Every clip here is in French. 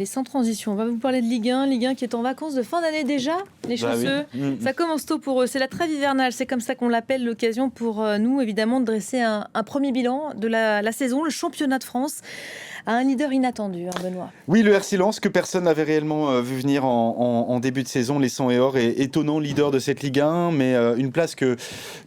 Et sans transition, on va vous parler de Ligue 1 qui est en vacances de fin d'année déjà, les chanceux. Oui. Ça commence tôt pour eux, c'est la trêve hivernale, c'est comme ça qu'on l'appelle, l'occasion pour nous évidemment de dresser un premier bilan de la saison, le championnat de France a un leader inattendu, Benoît. Oui, le RC Lens, que personne n'avait réellement vu venir en début de saison, les 100 et or, est étonnant leader de cette Ligue 1, mais une place que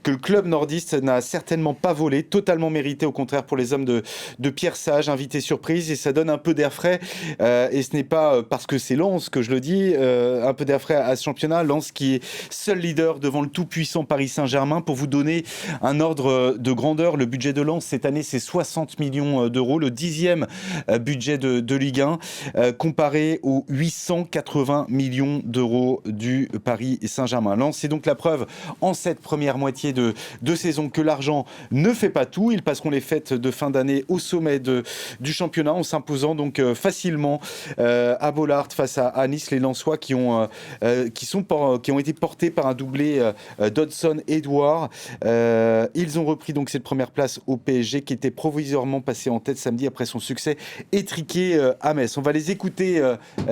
le club nordiste n'a certainement pas volée, totalement méritée au contraire pour les hommes de Pierre Sage, invité surprise, et ça donne un peu d'air frais, et ce n'est pas parce que c'est Lens que je le dis, un peu d'air frais à ce championnat, Lens qui est seul leader devant le tout-puissant Paris Saint-Germain. Pour vous donner un ordre de grandeur, le budget de Lens cette année c'est 60 millions d'euros, le 10e budget de Ligue 1, comparé aux 880 millions d'euros du Paris Saint-Germain. Lens, c'est donc la preuve en cette première moitié de saison que l'argent ne fait pas tout. Ils passeront les fêtes de fin d'année au sommet du championnat en s'imposant donc facilement à Bollaert face à Nice. Les Lensois qui ont été portés par un doublé Dodson-Edouard. Ils ont repris donc cette première place au PSG qui était provisoirement passé en tête samedi après son succès étriqué à Metz. On va les écouter,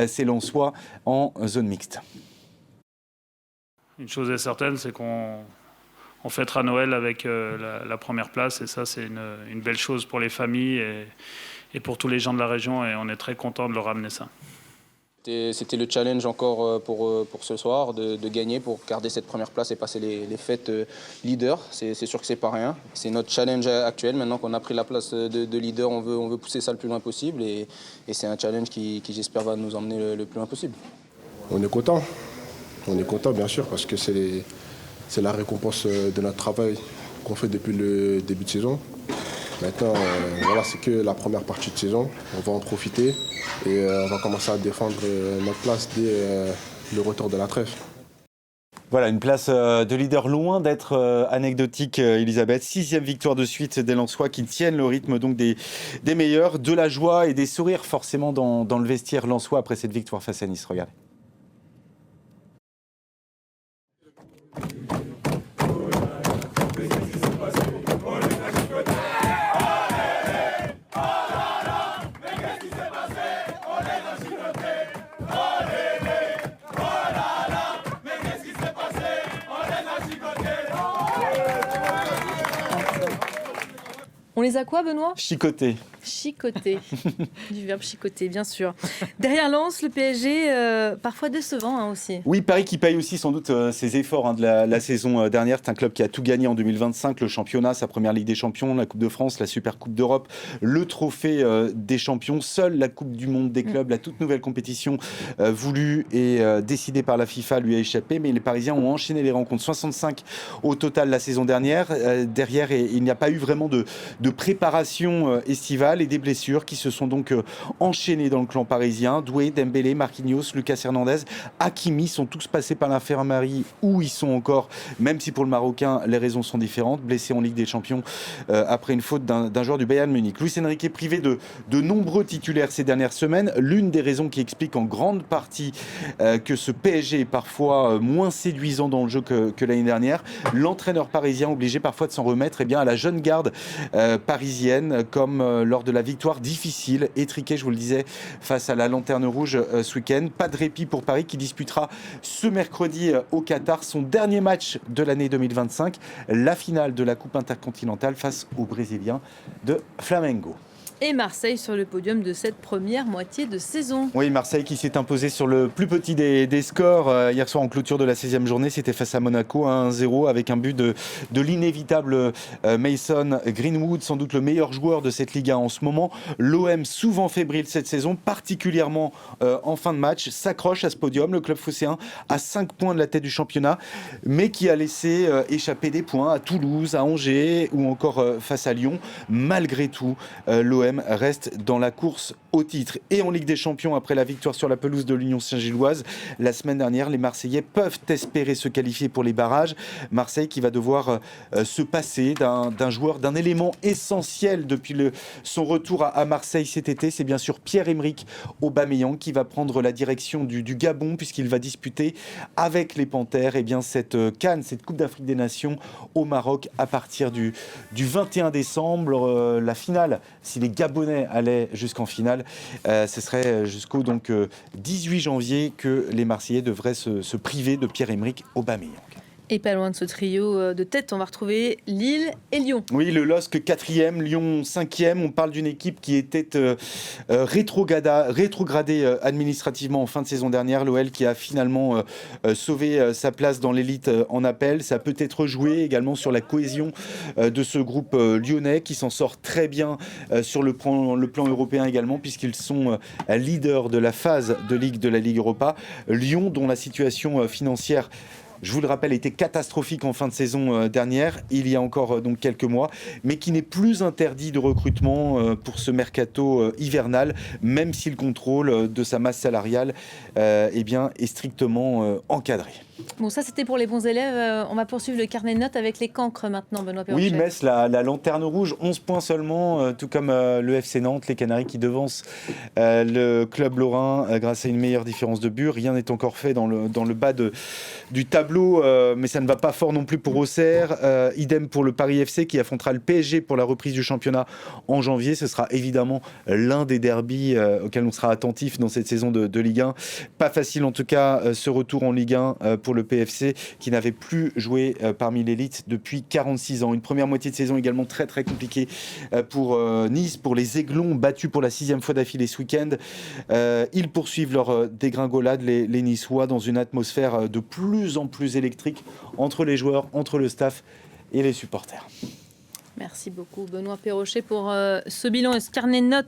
ces Lensois, en zone mixte. Une chose est certaine, c'est qu'on fêtera Noël avec la première place, et ça c'est une belle chose pour les familles et pour tous les gens de la région, et on est très content de leur ramener ça. C'était le challenge encore pour ce soir, de gagner pour garder cette première place et passer les fêtes leader. C'est sûr que c'est pas rien. C'est notre challenge actuel. Maintenant qu'on a pris la place de leader, on veut pousser ça le plus loin possible. Et c'est un challenge qui j'espère, va nous emmener le plus loin possible. On est content. On est content, bien sûr, parce que c'est la récompense de notre travail qu'on fait depuis le début de saison. Maintenant, voilà, c'est que la première partie de saison. On va en profiter et on va commencer à défendre notre place dès le retour de la trêve. Voilà, une place de leader loin d'être anecdotique, Elisabeth. 6e victoire de suite des Lensois qui tiennent le rythme donc des meilleurs. De la joie et des sourires forcément dans le vestiaire lensois après cette victoire face à Nice. Regardez. On les a quoi, Benoît ? Chicoté. Chicoté, du verbe chicoter, bien sûr. Derrière Lens, le PSG, parfois décevant aussi. Oui, Paris qui paye aussi sans doute ses efforts de la saison dernière. C'est un club qui a tout gagné en 2025, le championnat, sa première Ligue des Champions, la Coupe de France, la Super Coupe d'Europe, le trophée des champions. Seule la Coupe du Monde des clubs, la toute nouvelle compétition voulue et décidée par la FIFA, lui a échappé. Mais les Parisiens ont enchaîné les rencontres, 65 au total la saison dernière. Derrière, il n'y a pas eu vraiment de préparation estivale et des blessures qui se sont donc enchaînées dans le clan parisien. Doué, Dembélé, Marquinhos, Lucas Hernandez, Hakimi sont tous passés par l'infirmerie où ils sont encore, même si pour le Marocain les raisons sont différentes, blessés en Ligue des Champions après une faute d'un joueur du Bayern Munich. Luis Enrique est privé de nombreux titulaires ces dernières semaines. L'une des raisons qui explique en grande partie que ce PSG est parfois moins séduisant dans le jeu que l'année dernière. L'entraîneur parisien obligé parfois de s'en remettre à la jeune garde parisienne, comme lors de la victoire difficile, étriquée, je vous le disais, face à la Lanterne Rouge ce week-end. Pas de répit pour Paris qui disputera ce mercredi au Qatar son dernier match de l'année 2025, la finale de la Coupe intercontinentale face aux Brésiliens de Flamengo. Et Marseille sur le podium de cette première moitié de saison. Oui, Marseille qui s'est imposé sur le plus petit des scores hier soir en clôture de la 16e journée. C'était face à Monaco, 1-0 avec un but de l'inévitable Mason Greenwood, sans doute le meilleur joueur de cette Ligue 1 en ce moment. L'OM, souvent fébrile cette saison, particulièrement en fin de match, s'accroche à ce podium. Le club phocéen à 5 points de la tête du championnat, mais qui a laissé échapper des points à Toulouse, à Angers ou encore face à Lyon. Malgré tout, l'OM reste dans la course au titre. Et en Ligue des Champions, après la victoire sur la pelouse de l'Union Saint-Gilloise la semaine dernière, les Marseillais peuvent espérer se qualifier pour les barrages. Marseille qui va devoir se passer d'un joueur, d'un élément essentiel depuis son retour à Marseille cet été. C'est bien sûr Pierre-Emerick Aubameyang qui va prendre la direction du Gabon, puisqu'il va disputer avec les Panthères cette CAN, cette Coupe d'Afrique des Nations au Maroc à partir du 21 décembre. La finale, si les Gabonais allaient jusqu'en finale. Ce serait jusqu'au 18 janvier que les Marseillais devraient se priver de Pierre-Emerick Aubameyang. Et pas loin de ce trio de tête, on va retrouver Lille et Lyon. Oui, le LOSC 4e, Lyon 5e. On parle d'une équipe qui était rétrogradée administrativement en fin de saison dernière. L'OL qui a finalement sauvé sa place dans l'élite en appel. Ça peut être joué également sur la cohésion de ce groupe lyonnais qui s'en sort très bien sur le plan européen également, puisqu'ils sont leaders de la phase de Ligue de la Ligue Europa. Lyon, dont la situation financière, je vous le rappelle, était catastrophique en fin de saison dernière, il y a encore quelques mois, mais qui n'est plus interdit de recrutement pour ce mercato hivernal, même si le contrôle de sa masse salariale est strictement encadré. Bon, ça c'était pour les bons élèves. On va poursuivre le carnet de notes avec les cancres maintenant, Benoît Perrochet. Oui, Metz, la lanterne rouge, 11 points seulement, tout comme le FC Nantes, les Canaries qui devancent le club lorrain grâce à une meilleure différence de but. Rien n'est encore fait dans le bas du tableau, mais ça ne va pas fort non plus pour Auxerre. Idem pour le Paris FC qui affrontera le PSG pour la reprise du championnat en janvier. Ce sera évidemment l'un des derbys auxquels on sera attentif dans cette saison de Ligue 1. Pas facile en tout cas ce retour en Ligue 1 pour le PFC qui n'avait plus joué parmi l'élite depuis 46 ans. Une première moitié de saison également très très compliquée pour Nice, pour les Aiglons, battus pour la 6e fois d'affilée ce week-end. Ils poursuivent leur dégringolade, les Niçois, dans une atmosphère de plus en plus électrique entre les joueurs, entre le staff et les supporters. Merci beaucoup Benoît Perrochet pour ce bilan et ce carnet de notes